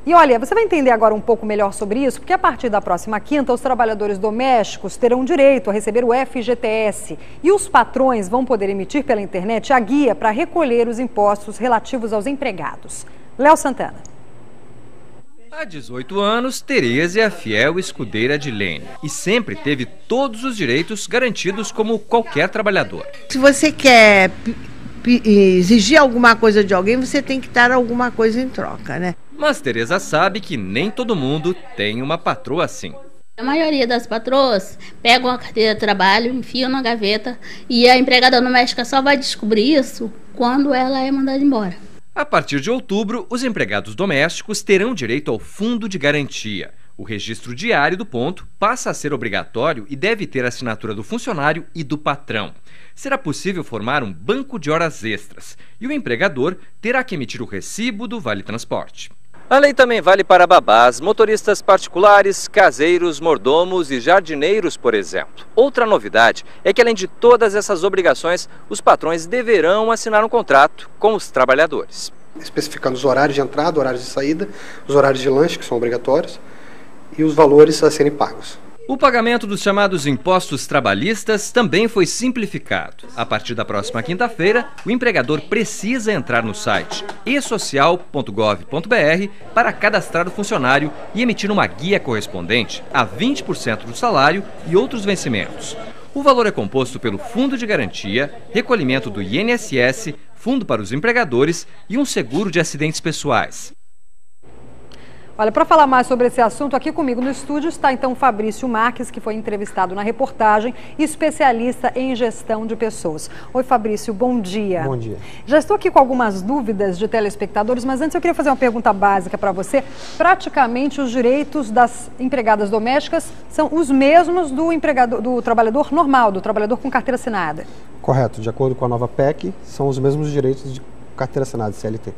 E olha, você vai entender agora um pouco melhor sobre isso, porque a partir da próxima quinta, os trabalhadores domésticos terão direito a receber o FGTS. E os patrões vão poder emitir pela internet a guia para recolher os impostos relativos aos empregados. Léo Santana. Há 18 anos, Tereza é a fiel escudeira de Lene e sempre teve todos os direitos garantidos como qualquer trabalhador. Se você quer exigir alguma coisa de alguém, você tem que dar alguma coisa em troca, né? Mas Tereza sabe que nem todo mundo tem uma patroa assim. A maioria das patroas pegam a carteira de trabalho, enfiam na gaveta e a empregada doméstica só vai descobrir isso quando ela é mandada embora. A partir de outubro, os empregados domésticos terão direito ao Fundo de Garantia. O registro diário do ponto passa a ser obrigatório e deve ter a assinatura do funcionário e do patrão. Será possível formar um banco de horas extras e o empregador terá que emitir o recibo do Vale Transporte. A lei também vale para babás, motoristas particulares, caseiros, mordomos e jardineiros, por exemplo. Outra novidade é que, além de todas essas obrigações, os patrões deverão assinar um contrato com os trabalhadores. Especificando os horários de entrada, horários de saída, os horários de lanche, que são obrigatórios, e os valores a serem pagos. O pagamento dos chamados impostos trabalhistas também foi simplificado. A partir da próxima quinta-feira, o empregador precisa entrar no site esocial.gov.br para cadastrar o funcionário e emitir uma guia correspondente a 20% do salário e outros vencimentos. O valor é composto pelo Fundo de Garantia, recolhimento do INSS, Fundo para os Empregadores e um seguro de acidentes pessoais. Olha, para falar mais sobre esse assunto, aqui comigo no estúdio está então Fabrício Marques, que foi entrevistado na reportagem, especialista em gestão de pessoas. Oi, Fabrício, bom dia. Bom dia. Já estou aqui com algumas dúvidas de telespectadores, mas antes eu queria fazer uma pergunta básica para você. Praticamente os direitos das empregadas domésticas são os mesmos do trabalhador normal, do trabalhador com carteira assinada? Correto. De acordo com a nova PEC, são os mesmos direitos de carteira assinada, CLT.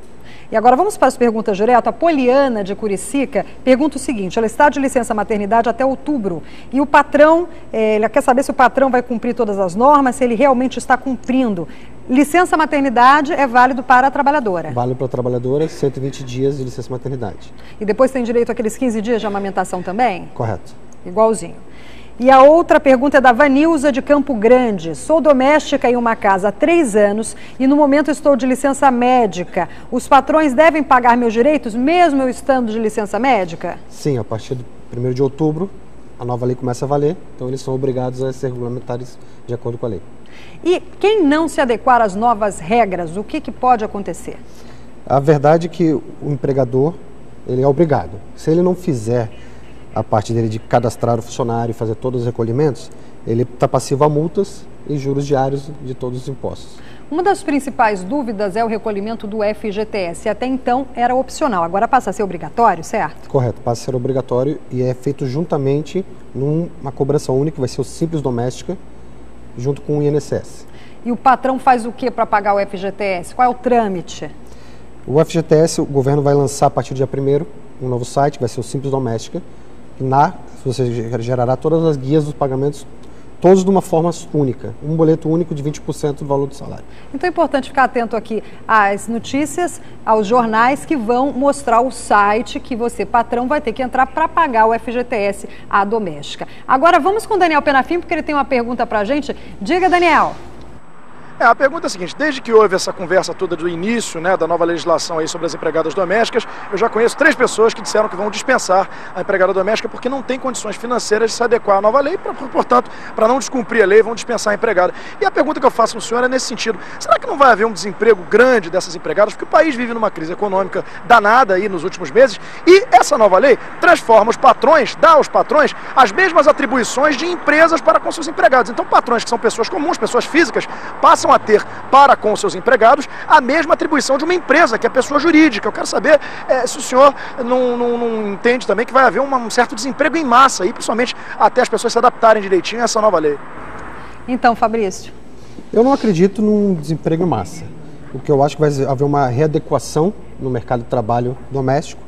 E agora vamos para as perguntas direto. A Poliana de Curicica pergunta o seguinte: ela está de licença maternidade até outubro e o patrão, ela quer saber se o patrão vai cumprir todas as normas, se ele realmente está cumprindo. Licença maternidade é válido para a trabalhadora? Vale para a trabalhadora, 120 dias de licença maternidade. E depois tem direito àqueles 15 dias de amamentação também? Correto. Igualzinho. E a outra pergunta é da Vanilza de Campo Grande. Sou doméstica em uma casa há 3 anos e no momento estou de licença médica. Os patrões devem pagar meus direitos mesmo eu estando de licença médica? Sim, a partir do 1º de outubro a nova lei começa a valer, então eles são obrigados a ser regulamentares de acordo com a lei. E quem não se adequar às novas regras, o que pode acontecer? A verdade é que o empregador, ele é obrigado. Se ele não fizer a parte dele de cadastrar o funcionário e fazer todos os recolhimentos, ele está passivo a multas e juros diários de todos os impostos. Uma das principais dúvidas é o recolhimento do FGTS. Até então era opcional, agora passa a ser obrigatório, certo? Correto, passa a ser obrigatório e é feito juntamente numa cobrança única, que vai ser o Simples Doméstica, junto com o INSS. E o patrão faz o que para pagar o FGTS? Qual é o trâmite? O FGTS, o governo vai lançar a partir do dia 1º um novo site, que vai ser o Simples Doméstica. Você gerará todas as guias dos pagamentos, todos de uma forma única, um boleto único de 20% do valor do salário. Então é importante ficar atento aqui às notícias, aos jornais que vão mostrar o site que você, patrão, vai ter que entrar para pagar o FGTS à doméstica. Agora vamos com o Daniel Penafim, porque ele tem uma pergunta para a gente. Diga, Daniel. A pergunta é a seguinte: desde que houve essa conversa toda do início, da nova legislação aí sobre as empregadas domésticas, eu já conheço 3 pessoas que disseram que vão dispensar a empregada doméstica porque não tem condições financeiras de se adequar à nova lei, portanto, para não descumprir a lei, vão dispensar a empregada. E a pergunta que eu faço ao senhor é nesse sentido: será que não vai haver um desemprego grande dessas empregadas? Porque o país vive numa crise econômica danada aí nos últimos meses e essa nova lei transforma os patrões, dá aos patrões as mesmas atribuições de empresas para com seus empregados. Então, patrões que são pessoas comuns, pessoas físicas, passam a ter para com seus empregados a mesma atribuição de uma empresa, que é a pessoa jurídica. Eu quero saber se o senhor não entende também que vai haver um certo desemprego em massa, aí, principalmente até as pessoas se adaptarem direitinho a essa nova lei. Então, Fabrício. Eu não acredito num desemprego em massa. O que eu acho que vai haver uma readequação no mercado de trabalho doméstico,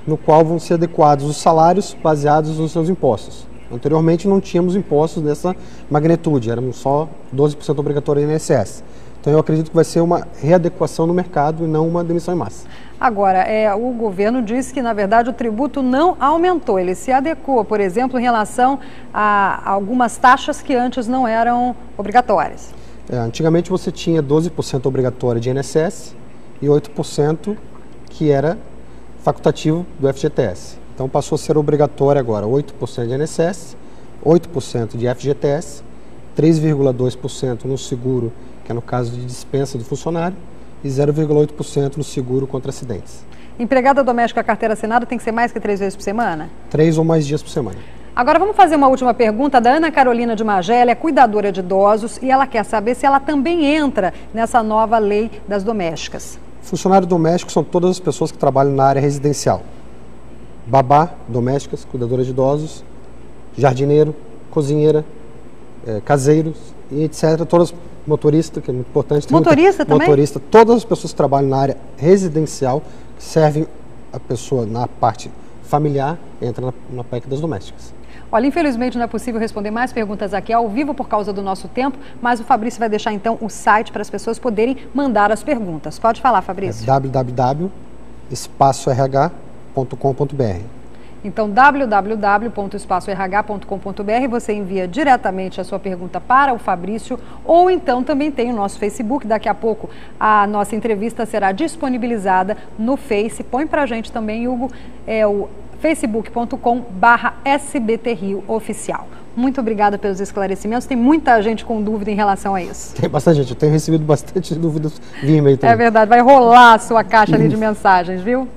no qual vão ser adequados os salários baseados nos seus impostos. Anteriormente não tínhamos impostos dessa magnitude, éramos só 12% obrigatório no INSS. Então eu acredito que vai ser uma readequação no mercado e não uma demissão em massa. Agora, o governo diz que, na verdade, o tributo não aumentou, ele se adequou, por exemplo, em relação a algumas taxas que antes não eram obrigatórias. Antigamente você tinha 12% obrigatório de INSS e 8% que era facultativo do FGTS. Então passou a ser obrigatório agora 8% de INSS, 8% de FGTS, 3,2% no seguro, que é no caso de dispensa do funcionário, e 0,8% no seguro contra acidentes. Empregada doméstica carteira assinada tem que ser mais que 3 vezes por semana? 3 ou mais dias por semana. Agora vamos fazer uma última pergunta da Ana Carolina de Magé, ela é cuidadora de idosos e ela quer saber se ela também entra nessa nova lei das domésticas. Funcionário doméstico são todas as pessoas que trabalham na área residencial. Babá, domésticas, cuidadora de idosos, jardineiro, cozinheira, caseiros e etc. Todas, motorista, que é muito importante. Motorista também? Motorista, todas as pessoas que trabalham na área residencial, que servem a pessoa na parte familiar, entra na PEC das domésticas. Olha, infelizmente não é possível responder mais perguntas aqui ao vivo por causa do nosso tempo, mas o Fabrício vai deixar então o site para as pessoas poderem mandar as perguntas. Pode falar, Fabrício. www.espaçorh.com.br. Então, www.espaçorh.com.br, você envia diretamente a sua pergunta para o Fabrício, ou então também tem o nosso Facebook. Daqui a pouco a nossa entrevista será disponibilizada no Face. Põe pra gente também, Hugo, o facebook.com/SBT Rio Oficial. Muito obrigada pelos esclarecimentos. Tem muita gente com dúvida em relação a isso. Tem bastante gente. Eu tenho recebido bastante dúvidas via e-mail também. É verdade. Vai rolar a sua caixa ali de mensagens, viu?